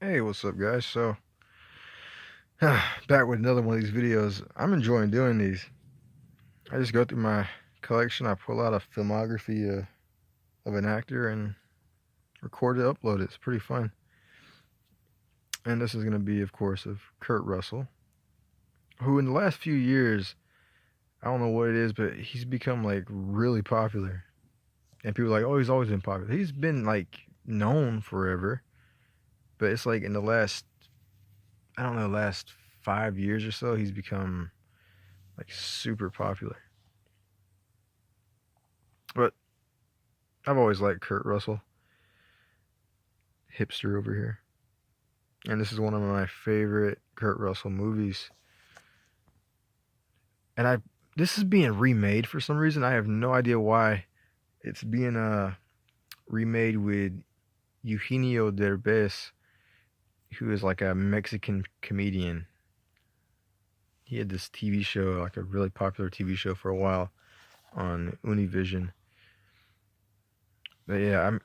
Hey, what's up, guys? Back with another one of these videos. I'm enjoying doing these. I just go through my collection, I pull out a filmography of an actor and record it, upload it. It's pretty fun. And this is going to be, of course, of Kurt Russell, who in the last few years, I don't know what it is, but he's become like really popular. And people are like, oh, he's always been popular. He's been like known forever, but it's like in the last, I don't know, last 5 years or so, he's become like super popular. But I've always liked Kurt Russell, hipster over here. And this is one of my favorite Kurt Russell movies. And this is being remade for some reason. I have no idea why. It's being remade with Eugenio Derbez, who is like a Mexican comedian. He had this TV show, like a really popular TV show for a while on Univision. But yeah,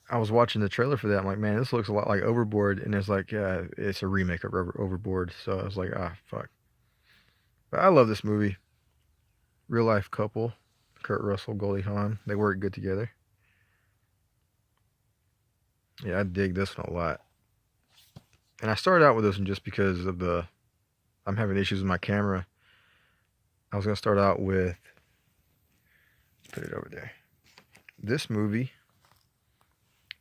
I was watching the trailer for that. I'm like, man, this looks a lot like Overboard, and it's like, yeah, it's a remake of Overboard. So I was like, ah, fuck. But I love this movie. Real life couple, Kurt Russell, Goldie Hawn. They work good together. Yeah, I dig this one a lot. And I started out with this one just because of I'm having issues with my camera. I was gonna start out with, put it over there, this movie.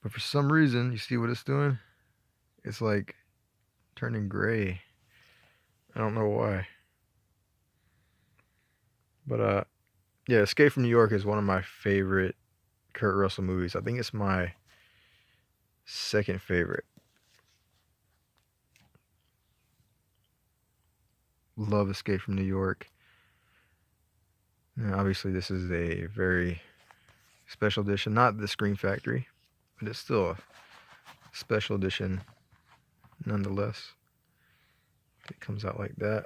But for some reason, you see what it's doing? It's like turning gray. I don't know why. But yeah, Escape from New York is one of my favorite Kurt Russell movies. I think it's my second favorite. Love Escape from New York. Now, obviously, this is a very special edition, not the Screen Factory, but it's still a special edition nonetheless. It comes out like that.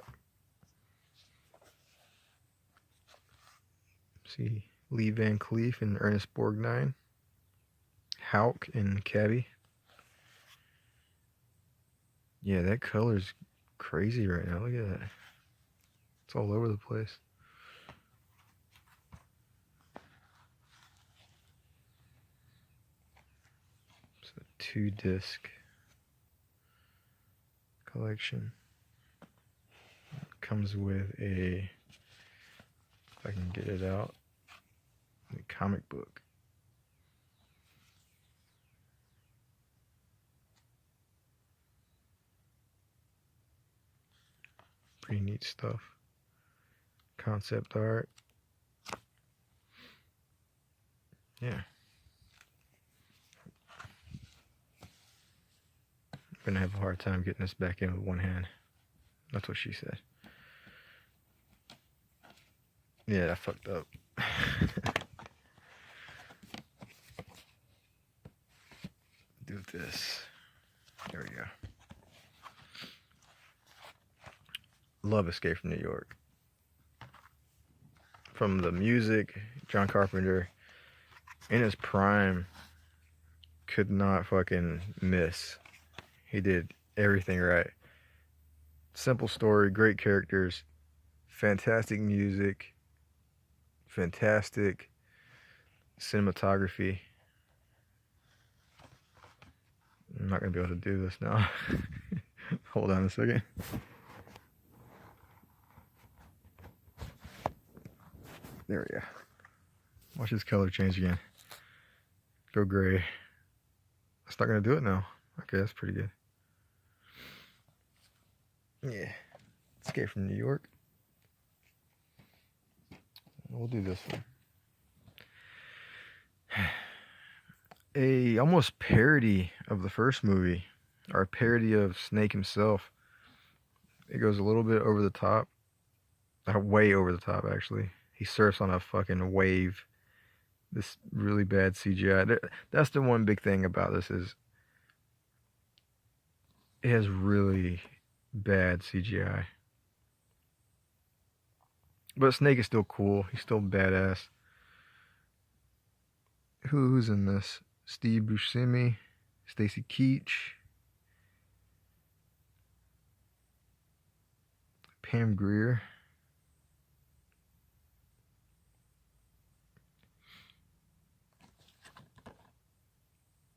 See Lee Van Cleef and Ernest Borgnine, Houck and Cabby. Yeah, that color's crazy right now. Look at that. It's all over the place. It's a 2-disc collection. It comes with a, if I can get it out, a comic book. Pretty neat stuff. Concept art. Yeah. I'm gonna have a hard time getting this back in with one hand. That's what she said. Yeah, I fucked up. Do this. There we go. Love Escape from New York. From the music, John Carpenter, in his prime, could not fucking miss. He did everything right. Simple story, great characters, fantastic music, fantastic cinematography. I'm not gonna be able to do this now. Hold on a second. There we go. Watch this color change again. Go gray. That's not gonna do it now. Okay, that's pretty good. Yeah. Escape from New York. We'll do this one. A almost parody of the first movie, or a parody of Snake himself. It goes a little bit over the top. Way over the top, actually. He surfs on a fucking wave. This really bad CGI. That's the one big thing about this is it has really bad CGI. But Snake is still cool. He's still badass. Who's in this? Steve Buscemi, Stacy Keach, Pam Grier.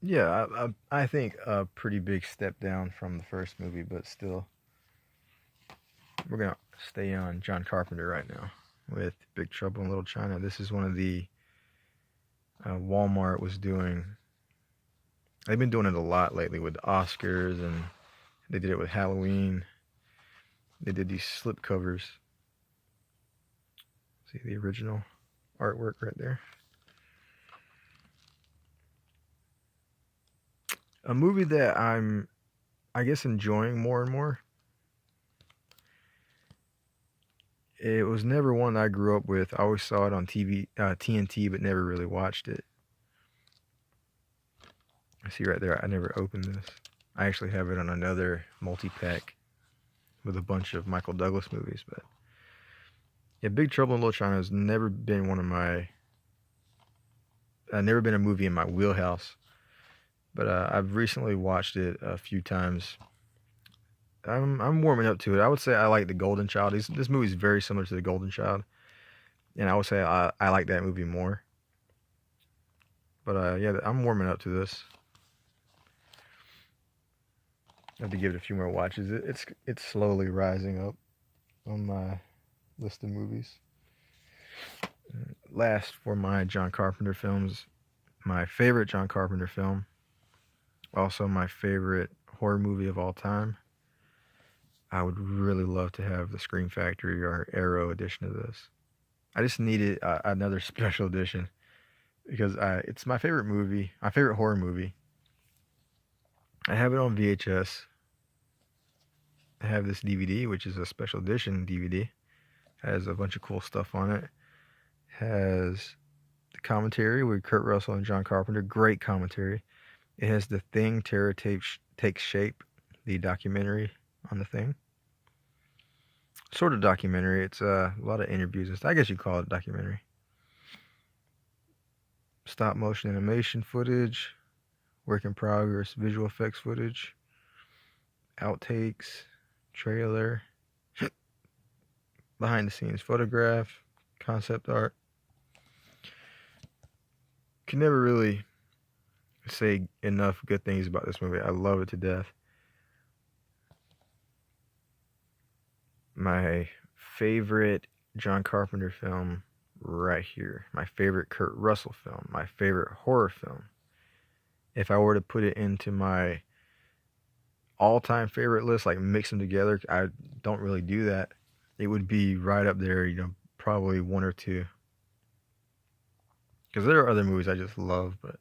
Yeah, I think a pretty big step down from the first movie, but still, we're gonna stay on John Carpenter right now with Big Trouble in Little China. This is one of the Walmart was doing. They've been doing it a lot lately with the Oscars, and they did it with Halloween. They did these slip covers. See the original artwork right there. A movie that I'm, I guess, enjoying more and more. It was never one I grew up with. I always saw it on TV, TNT, but never really watched it. I see right there, I never opened this. I actually have it on another multi-pack with a bunch of Michael Douglas movies, but yeah, Big Trouble in Little China has never been one of my, never been a movie in my wheelhouse, but I've recently watched it a few times. I'm warming up to it. I would say I like The Golden Child. This movie is very similar to The Golden Child, and I would say I like that movie more. But yeah, I'm warming up to this. I have to give it a few more watches. It's slowly rising up on my list of movies. Last for my John Carpenter films, my favorite John Carpenter film, also my favorite horror movie of all time. I would really love to have the Scream Factory or Arrow edition of this. I just needed another special edition because it's my favorite movie, my favorite horror movie. I have it on VHS. I have this DVD, which is a special edition DVD. Has a bunch of cool stuff on it. Has the commentary with Kurt Russell and John Carpenter. Great commentary. It has The Thing, Terror Takes Shape, the documentary on The Thing. Sort of documentary. It's a lot of interviews. I guess you call it a documentary. Stop motion animation footage, work in progress visual effects footage, outtakes, trailer, behind the scenes photograph, concept art. Can never really say enough good things about this movie. I love it to death. My favorite John Carpenter film right here. My favorite Kurt Russell film. My favorite horror film. If I were to put it into my all-time favorite list, like mix them together, I don't really do that. It would be right up there, probably one or two. Because there are other movies I just love, but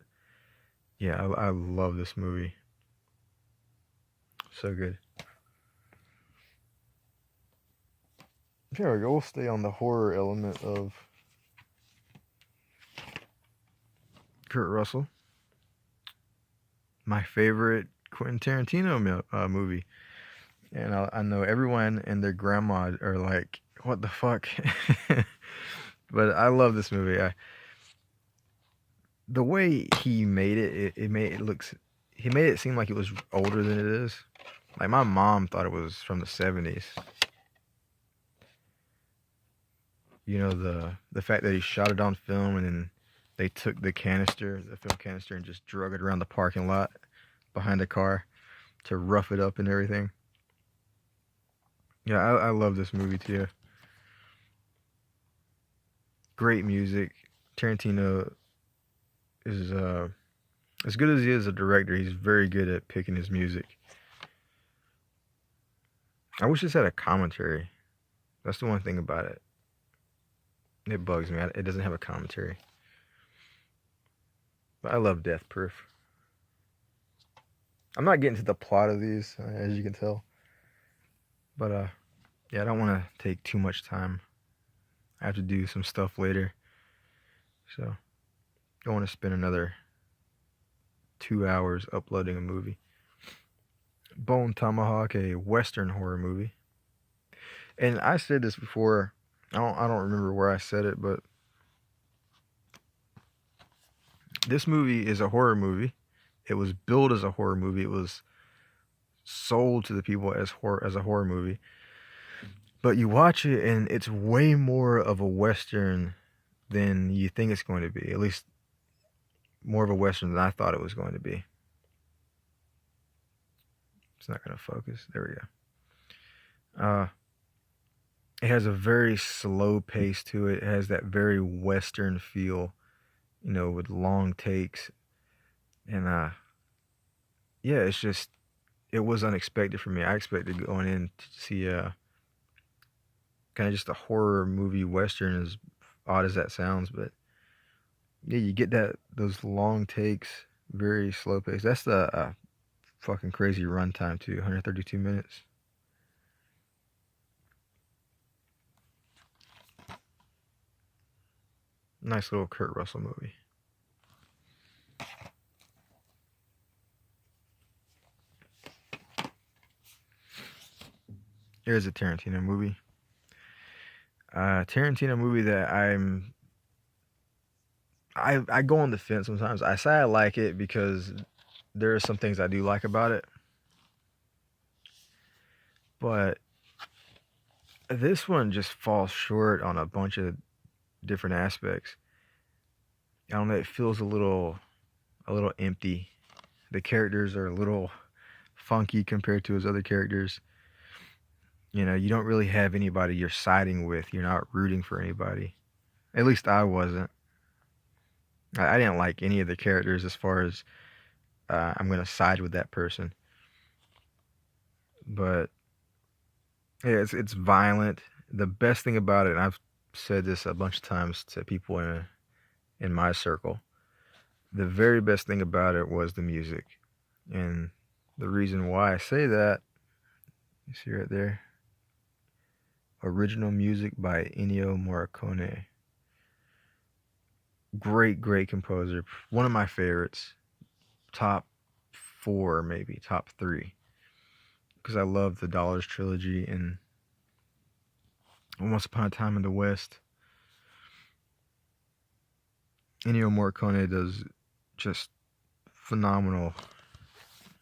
yeah, I love this movie. So good. There we go. We'll stay on the horror element of Kurt Russell. My favorite Quentin Tarantino movie. And I know everyone and their grandma are like, what the fuck? But I love this movie. The way he made it, he made it seem like it was older than it is. Like my mom thought it was from the 70s. The fact that he shot it on film and then they took the film canister, and just drug it around the parking lot behind the car to rough it up and everything. Yeah, I love this movie too. Great music. Tarantino is as good as he is a director, he's very good at picking his music. I wish this had a commentary. That's the one thing about it. It bugs me. It doesn't have a commentary. But I love Death Proof. I'm not getting to the plot of these, as you can tell. But, yeah, I don't want to take too much time. I have to do some stuff later. So, I don't want to spend another 2 hours uploading a movie. Bone Tomahawk, a Western horror movie. And I said this before. I don't remember where I said it, but this movie is a horror movie. It was billed as a horror movie. It was sold to the people as a horror movie. But you watch it and it's way more of a Western than you think it's going to be. At least more of a Western than I thought it was going to be. It's not going to focus. There we go. It has a very slow pace to it. It has that very Western feel, you know, with long takes. And yeah, it's just, it was unexpected for me. I expected going in to see kind of just a horror movie Western, as odd as that sounds, but yeah, you get those long takes, very slow pace. That's the fucking crazy runtime too, 132 minutes. Nice little Kurt Russell movie. Here's a Tarantino movie. Tarantino movie that I go on the fence sometimes. I say I like it because there are some things I do like about it, but this one just falls short on a bunch of different aspects. I don't know, it feels a little empty. The characters are a little funky compared to his other characters. You know, you don't really have anybody you're siding with. You're not rooting for anybody. At least I wasn't. I didn't like any of the characters as far as I'm going to side with that person. But yeah, it's violent. The best thing about it, and I've said this a bunch of times to people in my circle, the very best thing about it was the music. And the reason why I say that, you see right there, original music by Ennio Morricone. Great composer. One of my favorites. Top 4, maybe top 3. Because I love the Dollars trilogy and Once Upon a Time in the West. Ennio Morricone does just phenomenal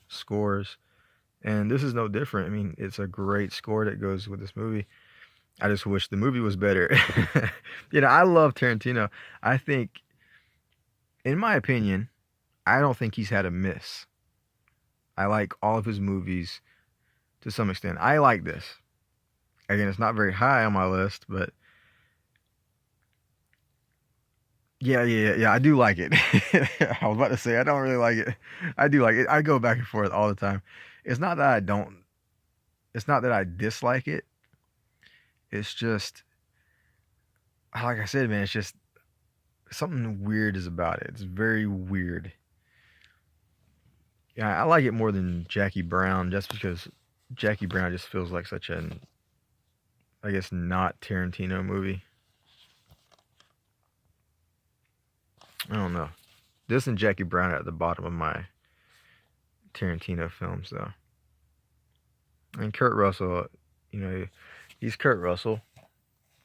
scores. And this is no different. I mean, it's a great score that goes with this movie. I just wish the movie was better. You know, I love Tarantino. I think, in my opinion, I don't think he's had a miss. I like all of his movies to some extent. I like this. Again, it's not very high on my list, but yeah, I do like it. I was about to say I don't really like it. I do like it. I go back and forth all the time. It's not that I don't. It's not that I dislike it. It's just, like I said, man. It's just something weird is about it. It's very weird. Yeah, I like it more than Jackie Brown, just because Jackie Brown just feels like such an, I guess, not Tarantino movie. I don't know. This and Jackie Brown are at the bottom of my Tarantino films, though. And Kurt Russell, you know, he's Kurt Russell,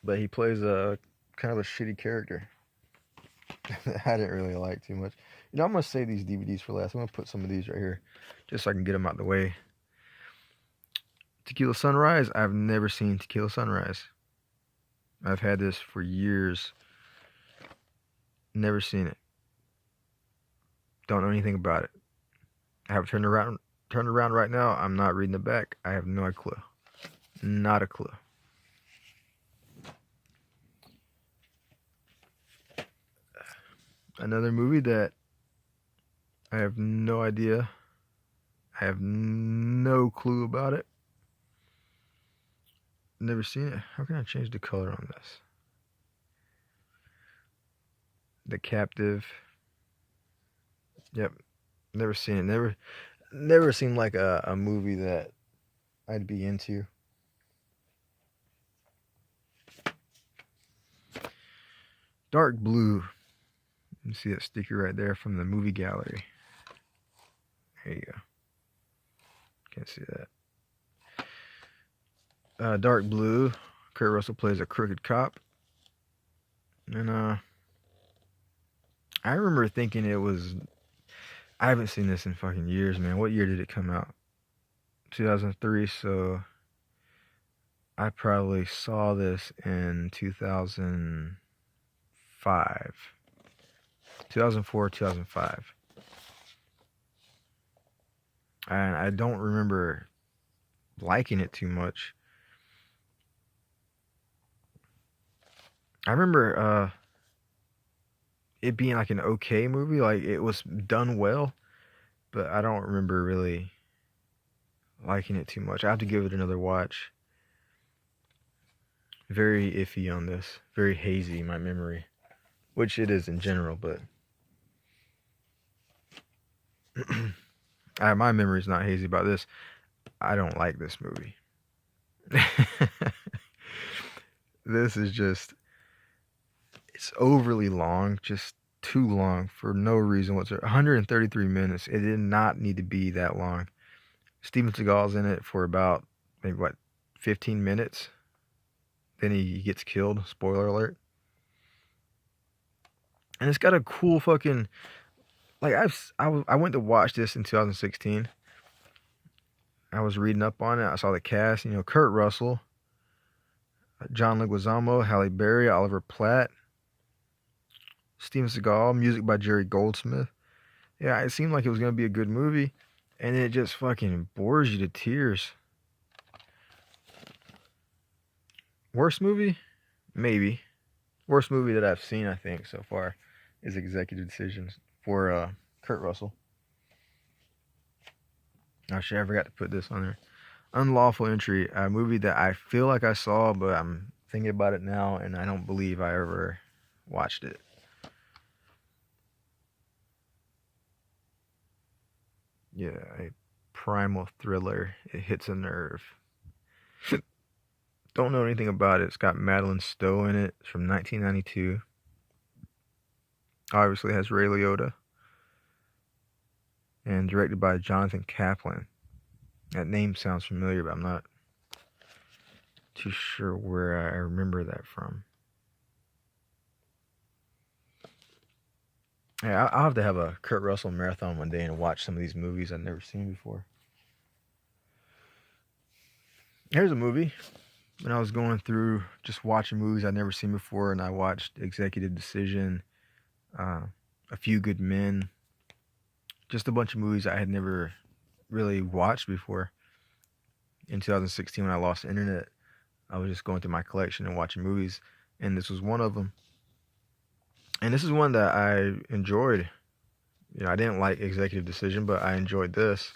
but he plays a kind of a shitty character. I didn't really like too much. You know, I'm going to save these DVDs for last. I'm going to put some of these right here, just so I can get them out the way. Tequila Sunrise. I've never seen Tequila Sunrise. I've had this for years. Never seen it. Don't know anything about it. I have it turned around right now. I'm not reading the back. I have no clue. Not a clue. Another movie that I have no idea. I have no clue about it. Never seen it. How can I change the color on this? The Captive. Yep. Never seen it. Never seemed like a movie that I'd be into. Dark Blue. You see that sticker right there from the movie gallery. There you go. Can't see that. Dark Blue. Kurt Russell plays a crooked cop. And I remember thinking it was... I haven't seen this in fucking years, man. What year did it come out? 2003, so... I probably saw this in 2005. 2004, 2005. And I don't remember liking it too much. I remember it being like an okay movie, like it was done well, but I don't remember really liking it too much. I have to give it another watch. Very iffy on this. Very hazy, my memory. Which it is in general, but my memory's not hazy about this. I don't like this movie. This is just, it's overly long, just too long for no reason whatsoever. 133 minutes. It did not need to be that long. Steven Seagal's in it for about, maybe 15 minutes. Then he gets killed. Spoiler alert. And it's got a cool fucking, like, I went to watch this in 2016. I was reading up on it. I saw the cast. Kurt Russell, John Leguizamo, Halle Berry, Oliver Platt, Steven Seagal, music by Jerry Goldsmith. Yeah, it seemed like it was going to be a good movie, and it just fucking bores you to tears. Worst movie? Maybe. Worst movie that I've seen, I think, so far is Executive Decisions for Kurt Russell. Oh shit, I forgot to put this on there. Unlawful Entry, a movie that I feel like I saw, but I'm thinking about it now, and I don't believe I ever watched it. Yeah, a primal thriller. It hits a nerve. Don't know anything about it. It's got Madeline Stowe in it. It's from 1992. Obviously has Ray Liotta. And directed by Jonathan Kaplan. That name sounds familiar, but I'm not too sure where I remember that from. Yeah, I'll have to have a Kurt Russell marathon one day and watch some of these movies I've never seen before. Here's a movie. When I was going through just watching movies I'd never seen before, and I watched Executive Decision, A Few Good Men, just a bunch of movies I had never really watched before. In 2016, when I lost the internet, I was just going through my collection and watching movies, and this was one of them. And this is one that I enjoyed. I didn't like Executive Decision, but I enjoyed this.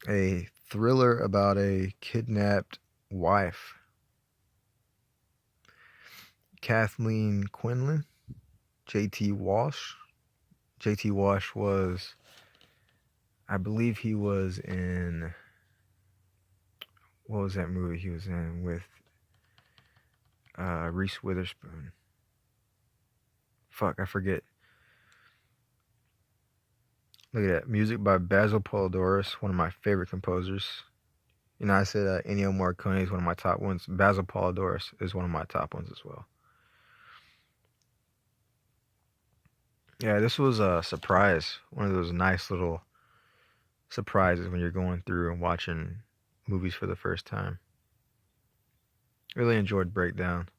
A thriller about a kidnapped wife. Kathleen Quinlan, J.T. Walsh. J.T. Walsh was, I believe he was in, what was that movie he was in with Reese Witherspoon? Fuck, I forget. Look at that. Music by Basil Polidorus, one of my favorite composers. I said Ennio Morricone is one of my top ones. Basil Polidorus is one of my top ones as well. Yeah, this was a surprise. One of those nice little surprises when you're going through and watching movies for the first time. Really enjoyed Breakdown.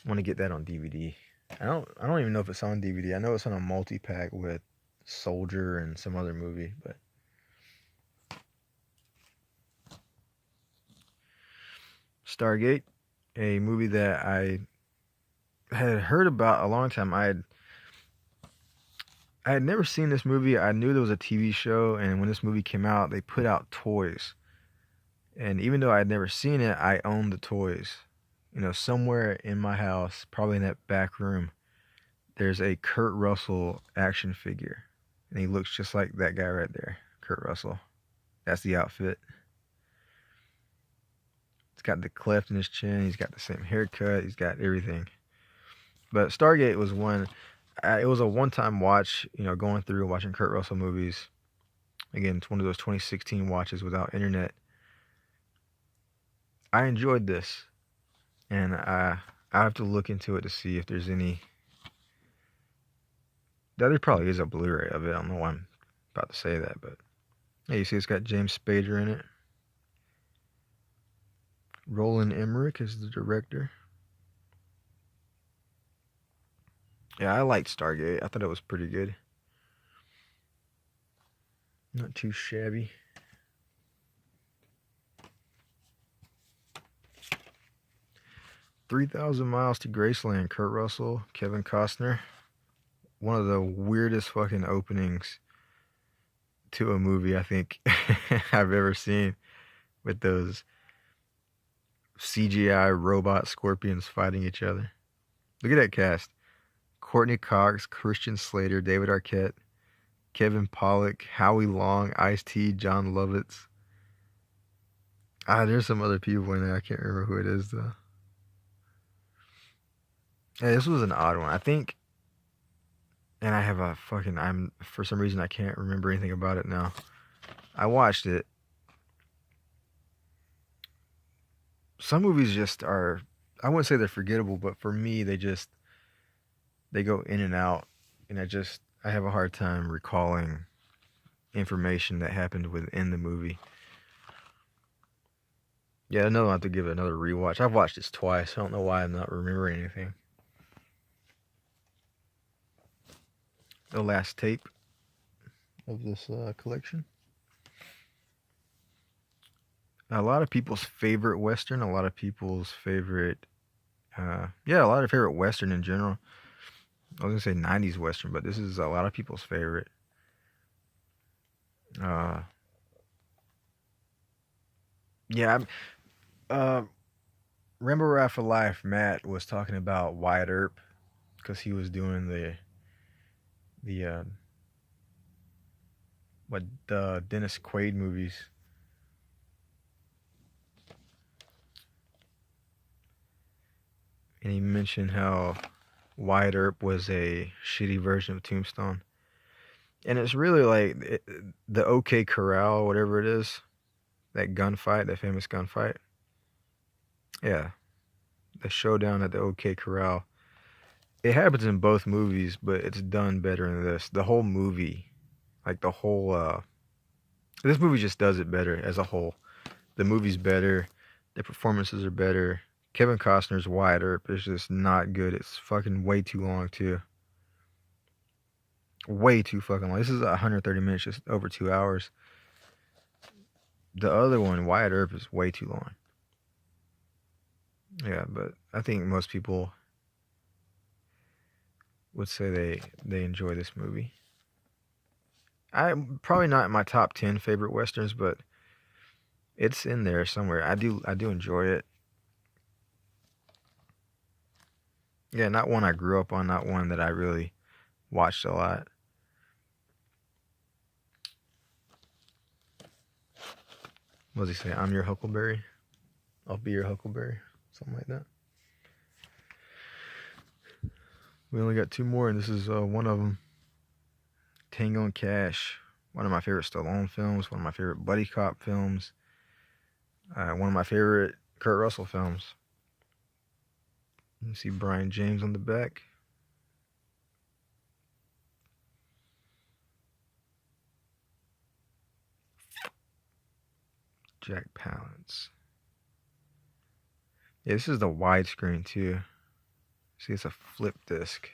I want to get that on DVD. I don't even know if it's on DVD. I know it's on a multi-pack with Soldier and some other movie, but Stargate, a movie that I had heard about a long time. I had never seen this movie. I knew there was a TV show, and when this movie came out, they put out toys. And even though I had never seen it, I owned the toys. Somewhere in my house, probably in that back room, there's a Kurt Russell action figure. And he looks just like that guy right there, Kurt Russell. That's the outfit. He's got the cleft in his chin. He's got the same haircut. He's got everything. But Stargate was one. It was a one-time watch, going through and watching Kurt Russell movies. Again, it's one of those 2016 watches without internet. I enjoyed this. And I have to look into it to see if there's any. There probably is a Blu-ray of it. I don't know why I'm about to say that, but yeah, you see it's got James Spader in it. Roland Emmerich is the director. Yeah, I liked Stargate. I thought it was pretty good. Not too shabby. 3,000 Miles to Graceland, Kurt Russell, Kevin Costner. One of the weirdest fucking openings to a movie I think I've ever seen, with those CGI robot scorpions fighting each other. Look at that cast. Courtney Cox, Christian Slater, David Arquette, Kevin Pollak, Howie Long, Ice-T, John Lovitz. There's some other people in there. I can't remember who it is though. Yeah, this was an odd one. I think, and I have for some reason I can't remember anything about it now. I watched it. Some movies just are, I wouldn't say they're forgettable, but for me, they go in and out, and I have a hard time recalling information that happened within the movie. Yeah, I know I'll have to give it another rewatch. I've watched this twice. I don't know why I'm not remembering anything. The last tape of this collection. A lot of people's favorite Western, a lot of people's favorite, a lot of favorite Western in general. I was going to say 90s Western, but this is a lot of people's favorite. Remember Rap for Life, Matt was talking about Wyatt Earp, because he was doing the Dennis Quaid movies. And he mentioned how Wyatt Earp was a shitty version of Tombstone. And it's really like the OK Corral, whatever it is, that gunfight, that famous gunfight. Yeah, the showdown at the OK Corral. It happens in both movies, but it's done better in this. The whole movie, like this movie just does it better as a whole. The movie's better. The performances are better. Kevin Costner's Wyatt Earp is just not good. It's fucking way too long, too. Way too fucking long. This is 130 minutes, just over 2 hours. The other one, Wyatt Earp, is way too long. Yeah, but I think most people would say they enjoy this movie. I'm probably not in my top 10 favorite Westerns, but it's in there somewhere. I do enjoy it. Yeah, not one I grew up on, not one that I really watched a lot. What does he say? I'm your Huckleberry. I'll be your Huckleberry. Something like that. We only got 2 more, and this is one of them. Tango and Cash. One of my favorite Stallone films. One of my favorite buddy cop films. One of my favorite Kurt Russell films. You see Brian James on the back. Jack Palance. Yeah, this is the widescreen too. See, it's a flip disc.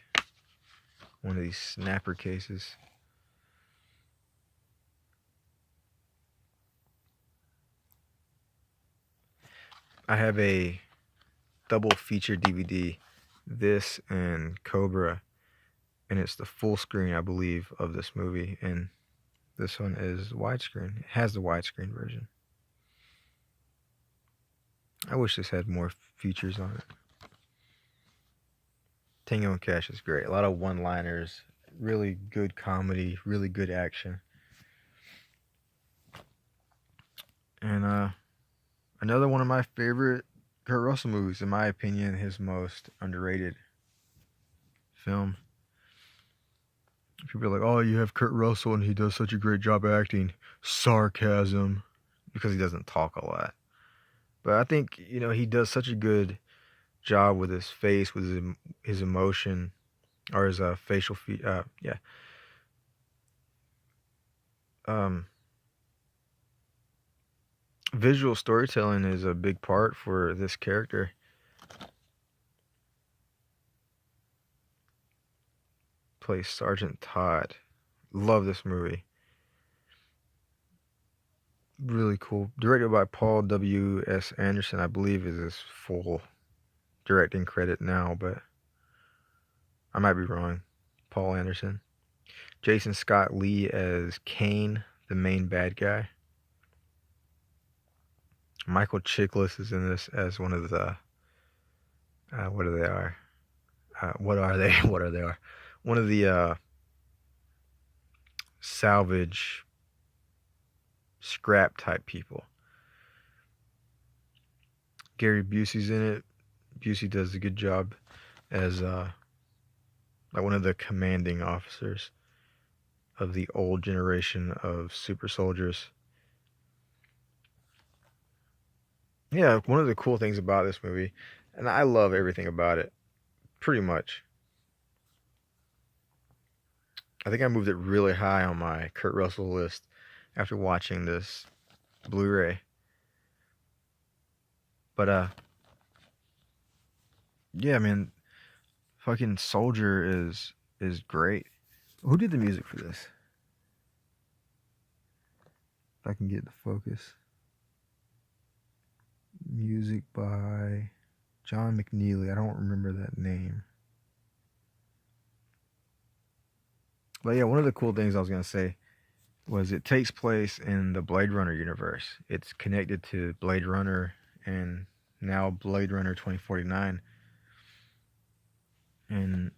One of these snapper cases. I have a double feature DVD, this and Cobra, and it's the full screen, I believe, of this movie, and this one is widescreen. It has the widescreen version. I wish this had more features on it. Tango and Cash is great. A lot of one-liners, really good comedy, really good action. And another one of my favorite Kurt Russell movies, in my opinion, his most underrated film. People are like, oh, you have Kurt Russell and he does such a great job acting. Sarcasm. Because he doesn't talk a lot. But I think, he does such a good job with his face, with his emotion, or his facial visual storytelling is a big part for this character. Plays Sergeant Todd. Love this movie. Really cool. Directed by Paul W.S. Anderson, I believe is his full directing credit now, but I might be wrong. Paul Anderson. Jason Scott Lee as Kane, the main bad guy. Michael Chiklis is in this as one of the what are they are? What are they? What are they are? One of the salvage scrap type people. Gary Busey's in it. Busey does a good job as like one of the commanding officers of the old generation of super soldiers. Yeah, one of the cool things about this movie, and I love everything about it, pretty much. I think I moved it really high on my Kurt Russell list after watching this Blu-ray. But yeah, man, fucking Soldier is great. Who did the music for this? If I can get the focus. Music by John McNeely. I don't remember that name. But yeah, one of the cool things I was going to say was it takes place in the Blade Runner universe. It's connected to Blade Runner and now Blade Runner 2049. And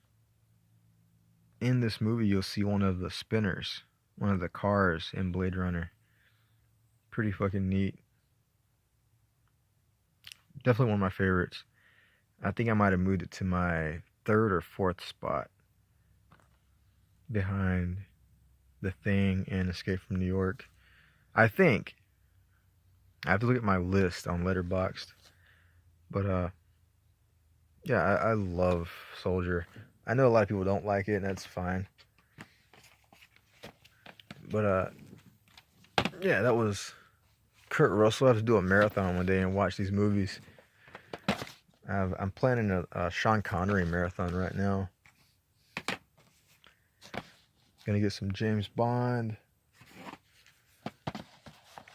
in this movie, you'll see one of the spinners, one of the cars in Blade Runner. Pretty fucking neat. Definitely one of my favorites. I think I might have moved it to my third or fourth spot behind The Thing and Escape from New York. I think. I have to look at my list on Letterboxd. But yeah, I love Soldier. I know a lot of people don't like it, and that's fine. But yeah, that was Kurt Russell. I have to do a marathon one day and watch these movies. I'm planning a Sean Connery marathon right now. Gonna get some James Bond,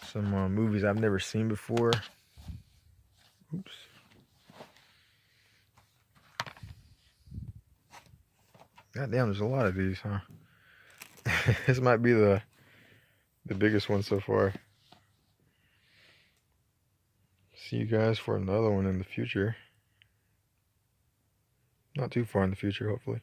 some movies I've never seen before. Oops. God damn, there's a lot of these, huh? This might be the biggest one so far. See you guys for another one in the future. Not too far in the future, hopefully.